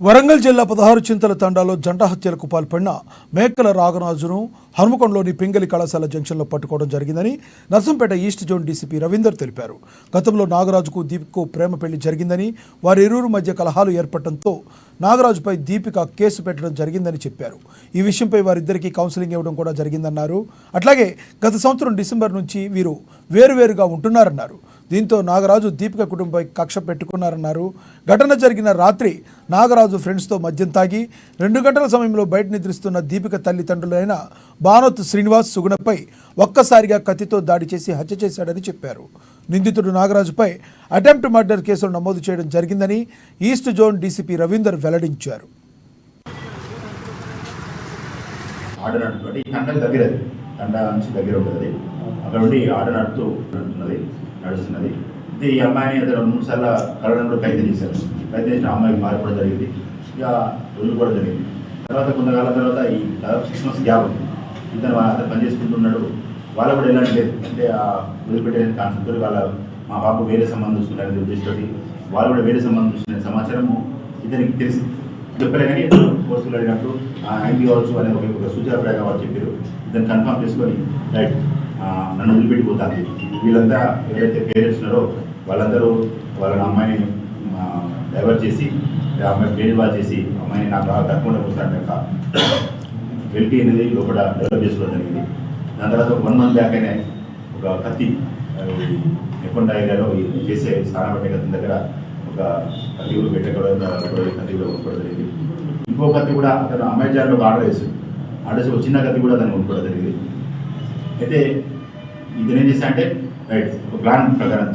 వరంగల్ జిల్లా 16 చింతల తండాలో జంట హత్యలకు పాల్పడిన మేకల రాగరాజును హనుమకొండలోని పింగళి కళాశాల జంక్షన్లో పట్టుకోవడం జరిగిందని Narsampet east zone DCP Ravinder తెలిపారు. గతంలో నాగరాజుకు దీపికకు ప్రేమ పెళ్లి జరిగిందని, వారిరువురు మధ్య కలహాలు ఏర్పడటంతో నాగరాజుపై దీపిక కేసు పెట్టడం జరిగిందని చెప్పారు. ఈ విషయంపై వారిద్దరికీ కౌన్సిలింగ్ ఇవ్వడం కూడా జరిగిందన్నారు. అట్లాగే గత సంవత్సరం డిసెంబర్ నుంచి వీరు వేరువేరుగా ఉంటున్నారన్నారు. దీంతో నాగరాజు దీపిక కుటుంబంపై కక్ష పెట్టుకున్నారన్నారు. ఘటన జరిగిన రాత్రి నాగరాజు ఫ్రెండ్స్తో మద్యం తాగి 2 గంటల సమయంలో బయట నిద్రిస్తున్న దీపిక తల్లిదండ్రులైన బానోత్ శ్రీనివాస్ సుగుణపై ఒక్కసారిగా కత్తితో దాడి చేసి హత్య చేశాడని చెప్పారు. నిందితుడు నాగరాజుపై అటెంప్ట్ మర్డర్ కేసులు నమోదు చేయడం జరిగిందని ఈస్ట్ జోన్ డీసీపీ రవీందర్ వెల్లడించారు. నడుస్తున్నది. ఇది ఈ అమ్మాయిని అతను 3 సార్లు కలవడంలో ప్రయత్నం చేశారు. ప్రయత్నం చేసిన అమ్మాయికి మారిపోవడం జరిగింది. ఇక వదులుకోవడం జరిగింది. తర్వాత కొంతకాలం తర్వాత ఈ 6 months గ్యాప్ ఉంది. ఇతను అతను పనిచేసుకుంటున్నాడు. వాళ్ళు కూడా ఎలాంటి లేదు అంటే వదిలిపెట్టే కాన్సెప్ట్ వాళ్ళ మా బాబు వేరే సంబంధం చూసుకున్నారని ఉద్దేశంతో వాళ్ళు కూడా వేరే సంబంధం చూసుకునే సమాచారము ఇతనికి తెలిసి చెప్పలే కానీ కోర్సులు అడిగినట్టు ఐంపీ కావచ్చు అనే ఒక సూచనప్రాయంగా వాళ్ళు చెప్పారు. ఇతను కన్ఫర్మ్ చేసుకొని రైట్ నన్ను వదిలిపెట్టిపోతాను. వీళ్ళంతా ఎవరైతే పేరెంట్స్ ఉన్నారో వాళ్ళందరూ వాళ్ళ అమ్మాయిని డైవర్ట్ చేసి అమ్మాయి పేరు బాగా చేసి అమ్మాయిని నాకు తక్కువ కూర్చోండి యొక్క వెల్టీ అనేది లోపల డెవలప్ చేసుకోవడం జరిగింది. దాని తర్వాత 1 month బ్యాక్ అయినా ఒక కత్తి ఎక్కడ ఏరియాలో చేసే స్నానం పట్టే కత్తి దగ్గర ఒక కత్తి కూడా పెట్టకూడదు, కత్తి కూడా కొనుక్కోవడం జరిగింది. ఇంకో కత్తి కూడా అతను అమెజాన్లో ఆర్డర్ చేసి ఒక చిన్న కత్తి కూడా దాన్ని కొనుక్కోవడం జరిగింది. అయితే ఇతను ఏం చేశా అంటే రైట్ ఒక ప్లాన్ ప్రకారం